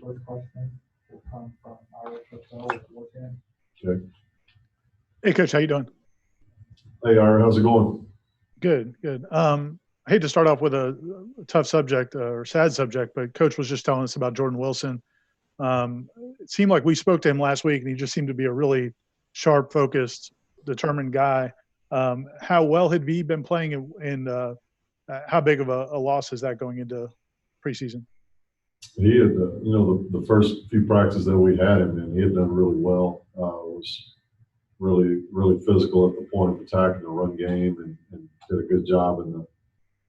First question will come from our Noles with Warchant. Okay. Hey, Coach, how you doing? Hey, Ira, how's it going? Good, good. I hate to start off with a tough subject or sad subject, but Coach was just telling us about Jordan Wilson. It seemed like we spoke to him last week, and he just seemed to be a really sharp, focused, determined guy. How well had he been playing, and how big of a loss is that going into preseason? He had, the first few practices that we had him in, he had done really well. Was really, really physical at the point of attack in the run game, and did a good job in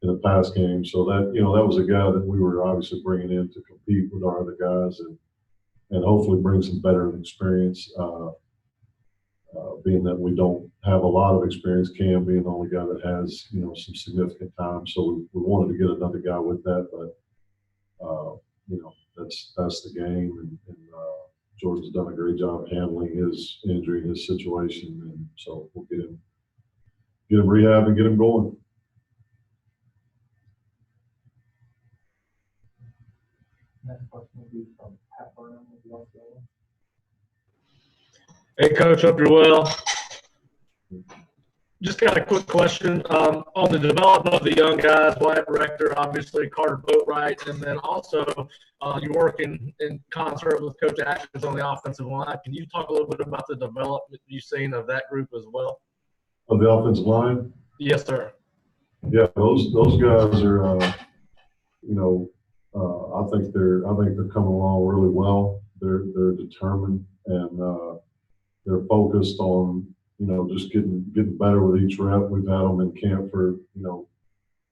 the pass game. So that that was a guy that we were obviously bringing in to compete with our other guys and hopefully bring some veteran experience. Being that we don't have a lot of experience, Cam being the only guy that has some significant time, so we wanted to get another guy with that, but that's the game, and Jordan's done a great job handling his injury, his situation, and so we'll get him rehab and get him going. Next question will be from Pat Burnham with Norvell. Hey, Coach, hope you're well. Just got a quick question on the development of the young guys, Wyatt, Rector, obviously Carter Boatwright, and then also you're working in concert with Coach Atkins on the offensive line. Can you talk a little bit about the development you've seen of that group as well? Of the offensive line? Yes, sir. Yeah, those guys are, I think they're coming along really well. They're determined, and they're focused on just getting better with each rep. We've had them in camp for a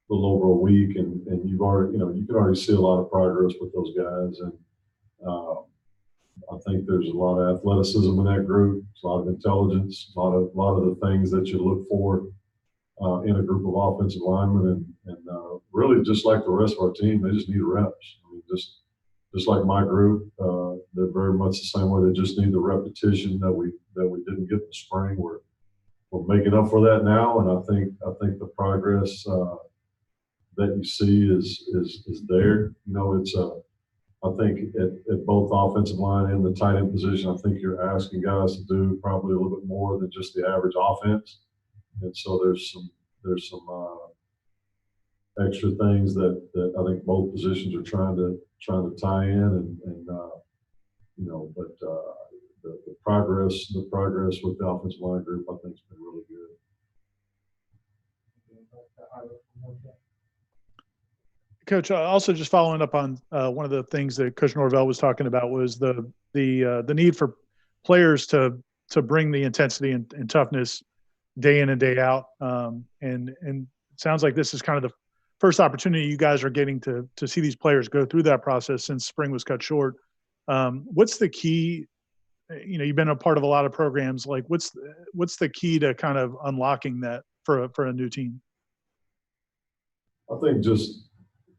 little over a week, and you've already you can already see a lot of progress with those guys, and I think there's a lot of athleticism in that group, a lot of intelligence, a lot of the things that you look for in a group of offensive linemen, and really just like the rest of our team, they just need reps. I mean, just like my group, they're very much the same way. They just need the repetition that we didn't get in the spring. We're making up for that now, and I think the progress that you see is there. I think at both offensive line and the tight end position, I think you're asking guys to do probably a little bit more than just the average offense, and so there's some extra things that I think both positions are trying to tie in, and but the progress with the offensive line group, I think, has been really good. Coach, also just following up on one of the things that Coach Norvell was talking about was the need for players to bring the intensity and toughness day in and day out, and it sounds like this is kind of the first opportunity you guys are getting to see these players go through that process since spring was cut short. What's the key? You've been a part of a lot of programs. Like, what's the key to kind of unlocking that for a new team? I think just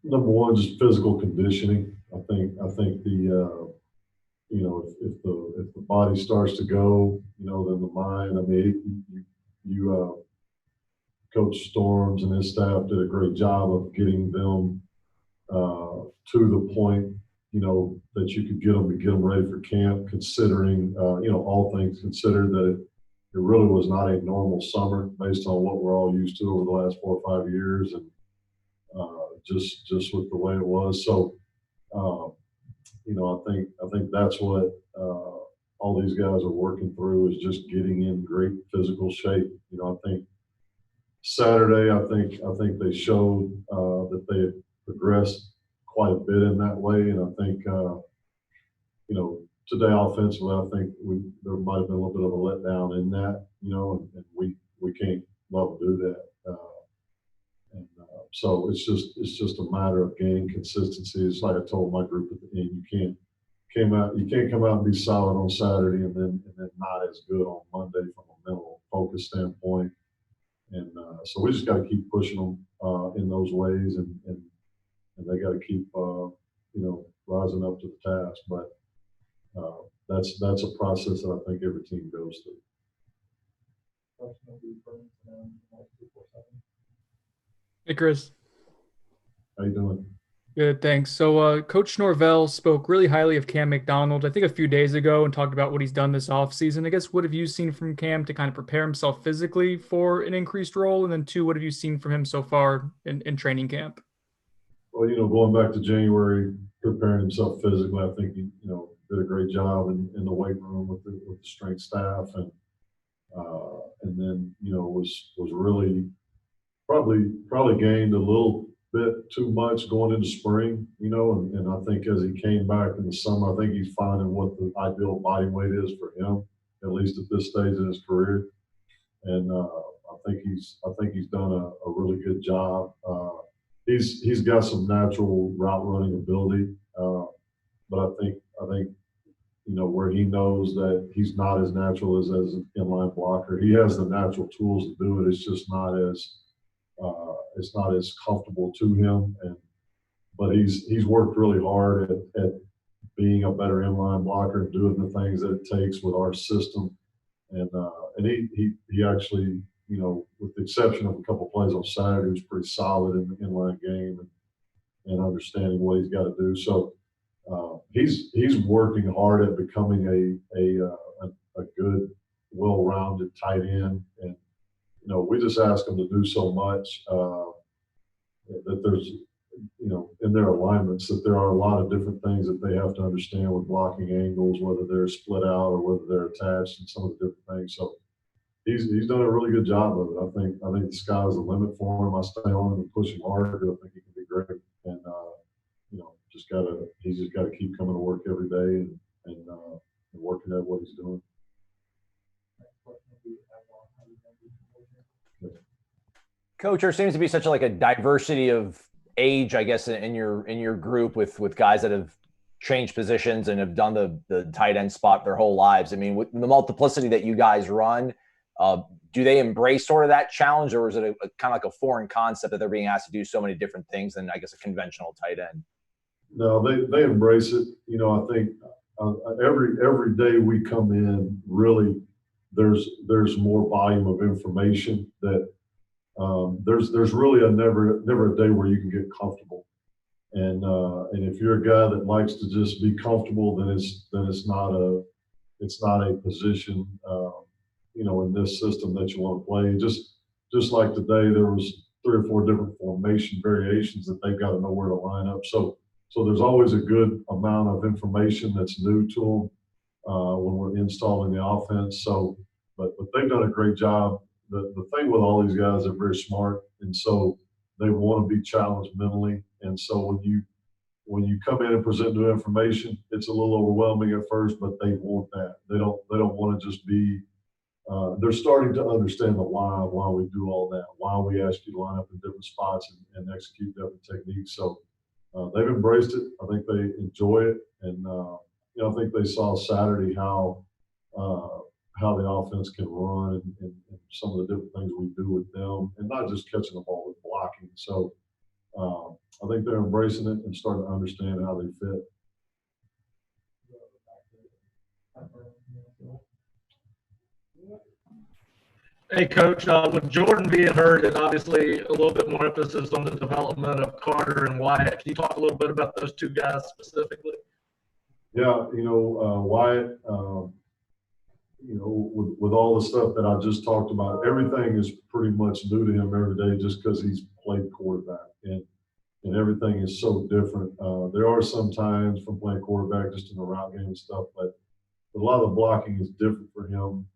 number one, just physical conditioning. I think the if the body starts to go, then the mind. I mean, you Coach Storms and his staff did a great job of getting them to the point, that you could get them ready for camp, considering, all things considered, that it really was not a normal summer based on what we're all used to over the last 4 or 5 years, and just with the way it was. So, I think that's what all these guys are working through, is just getting in great physical shape. I think Saturday, I think they showed that they had progressed quite a bit in that way, and I think today offensively, I think there might have been a little bit of a letdown in that, and we can't love to do that, so it's just a matter of gaining consistency. It's like I told my group at the end, you can't come out and be solid on Saturday and then not as good on Monday from a mental focus standpoint. And so we just got to keep pushing them in those ways, and they got to keep rising up to the task. But that's a process that I think every team goes through. Hey, Chris. How you doing? Good, thanks. So, Coach Norvell spoke really highly of Cam McDonald, I think a few days ago, and talked about what he's done this offseason. I guess, what have you seen from Cam to kind of prepare himself physically for an increased role? And then, two, what have you seen from him so far in training camp? Well, going back to January, preparing himself physically, I think he, did a great job in the weight room with the strength staff, and then was really probably gained a little bit too much going into spring, and I think as he came back in the summer, I think he's finding what the ideal body weight is for him, at least at this stage in his career, and I think he's done a really good job. He's got some natural route running ability, but I think where he knows that he's not as natural as an inline blocker. He has the natural tools to do it. It's just not as comfortable to him. But he's worked really hard at being a better inline blocker and doing the things that it takes with our system. And he actually, with the exception of a couple of plays on Saturday, was pretty solid in the inline game and understanding what he's got to do. So he's working hard at becoming a good, well-rounded tight end. And we just ask him to do so much that there's, in their alignments, that there are a lot of different things that they have to understand with blocking angles, whether they're split out or whether they're attached, and some of the different things. So he's done a really good job of it. I think the sky's the limit for him. I stay on him and push him hard. I think he can be great. And he's just gotta keep coming to work every day and working at what he's doing. Coach, there seems to be such a diversity of age, I guess, in your group with guys that have changed positions and have done the tight end spot their whole lives. I mean, with the multiplicity that you guys run, do they embrace sort of that challenge, or is it a kind of like a foreign concept that they're being asked to do so many different things than, I guess, a conventional tight end? No, they embrace it. I think every day we come in, really, there's more volume of information that there's really never a day where you can get comfortable. And if you're a guy that likes to just be comfortable, then it's not a position in this system that you want to play. Just like today, there was 3 or 4 different formation variations that they've got to know where to line up. So there's always a good amount of information that's new to them when we're installing the offense. So, but they've done a great job. The thing with all these guys, they're very smart, and so they want to be challenged mentally. And so when you come in and present new information, it's a little overwhelming at first, but they want that. They don't want to just be. They're starting to understand the why we do all that, why we ask you to line up in different spots and execute different techniques. So they've embraced it. I think they enjoy it, and I think they saw Saturday how the offense can run and some of the different things we do with them, and not just catching the ball with blocking. So I think they're embracing it and starting to understand how they fit. Hey, Coach, with Jordan being hurt, and obviously a little bit more emphasis on the development of Carter and Wyatt, can you talk a little bit about those two guys specifically? Yeah, Wyatt, with all the stuff that I just talked about, everything is pretty much new to him every day just because he's played quarterback, and everything is so different. There are some times from playing quarterback just in the route game and stuff, but a lot of the blocking is different for him.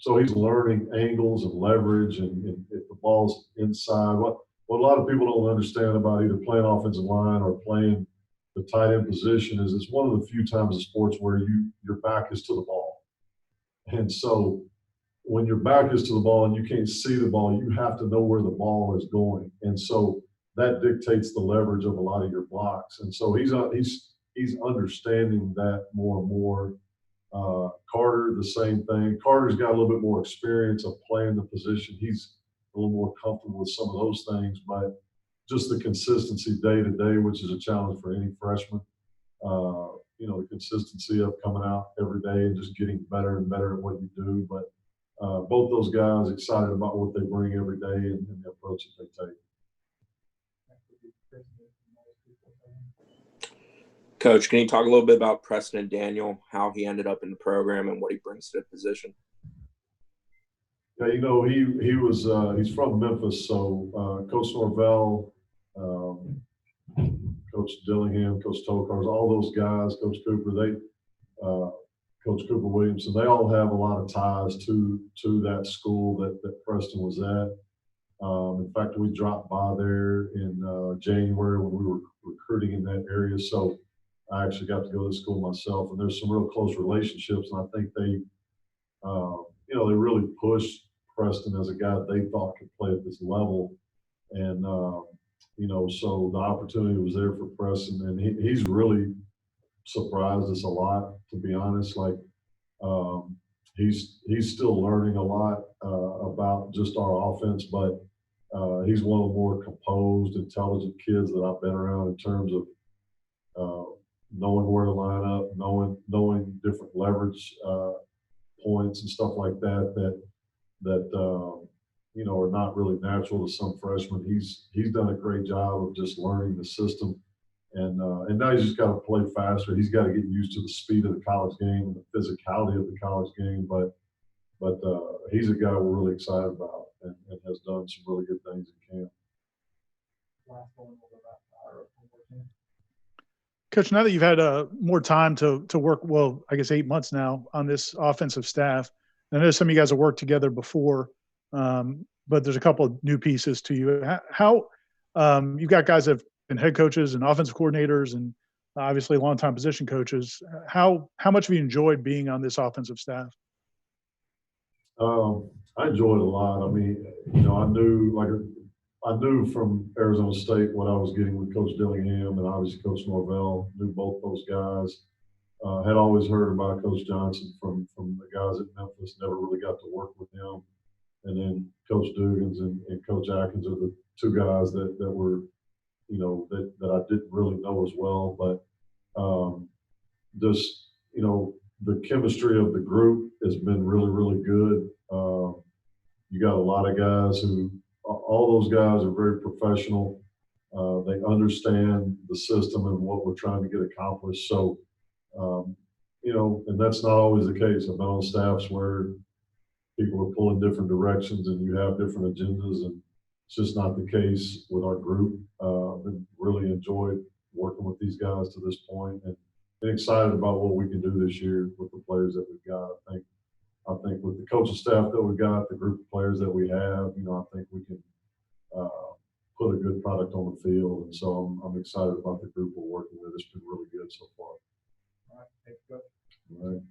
So he's learning angles and leverage, and if the ball's inside. What a lot of people don't understand about either playing offensive line or playing the tight end position is it's one of the few times in sports where your back is to the ball. And so when your back is to the ball and you can't see the ball, you have to know where the ball is going. And so that dictates the leverage of a lot of your blocks. And so he's understanding that more and more. Carter, the same thing. Carter's got a little bit more experience of playing the position. He's a little more comfortable with some of those things, but just the consistency day to day, which is a challenge for any freshman. The consistency of coming out every day and just getting better and better at what you do. But both those guys excited about what they bring every day and the approach that they take. Coach, can you talk a little bit about Preston and Daniel, how he ended up in the program and what he brings to the position? Yeah, he's from Memphis, so Coach Norvell, Coach Dillingham, Coach Tokars, all those guys, Coach Cooper, Coach Cooper Williamson, they all have a lot of ties to that school that Preston was at. In fact, we dropped by there in January when we were recruiting in that area, so I actually got to go to school myself, and there's some real close relationships, and I think they really pushed Preston as a guy they thought could play at this level, and so the opportunity was there for Preston, and he's really surprised us a lot, to be honest. Like he's still learning a lot about just our offense, but he's one of the more composed, intelligent kids that I've been around in terms of knowing where to line up, knowing different leverage points and stuff like that are not really natural to some freshmen. He's done a great job of just learning the system, and now he's just got to play faster. He's got to get used to the speed of the college game and the physicality of the college game. But he's a guy we're really excited about and has done some really good things in camp. Last one, we'll go back to Ira for Warchant. Coach, now that you've had more time to work, well, I guess 8 months now on this offensive staff, I know some of you guys have worked together before, but there's a couple of new pieces to you. How you've got guys that have been head coaches and offensive coordinators and obviously longtime position coaches. How much have you enjoyed being on this offensive staff? I enjoyed it a lot. I mean, I knew from Arizona State what I was getting with Coach Dillingham and obviously Coach Norvell. Knew both those guys. Had always heard about Coach Johnson from the guys at Memphis. Never really got to work with him. And then Coach Dugans and Coach Atkins are the two guys that were, that I didn't really know as well. But the chemistry of the group has been really, really good. You got a lot of guys all those guys are very professional. They understand the system and what we're trying to get accomplished. So, and that's not always the case. I've been on staffs where people are pulling different directions and you have different agendas, and it's just not the case with our group. I've been really enjoyed working with these guys to this point and excited about what we can do this year with the players that we've got. I think with the coaching staff that we've got, the group of players that we have, I think we can put a good product on the field. And so I'm excited about the group we're working with. It's been really good so far. All right, thanks, Coach. All right.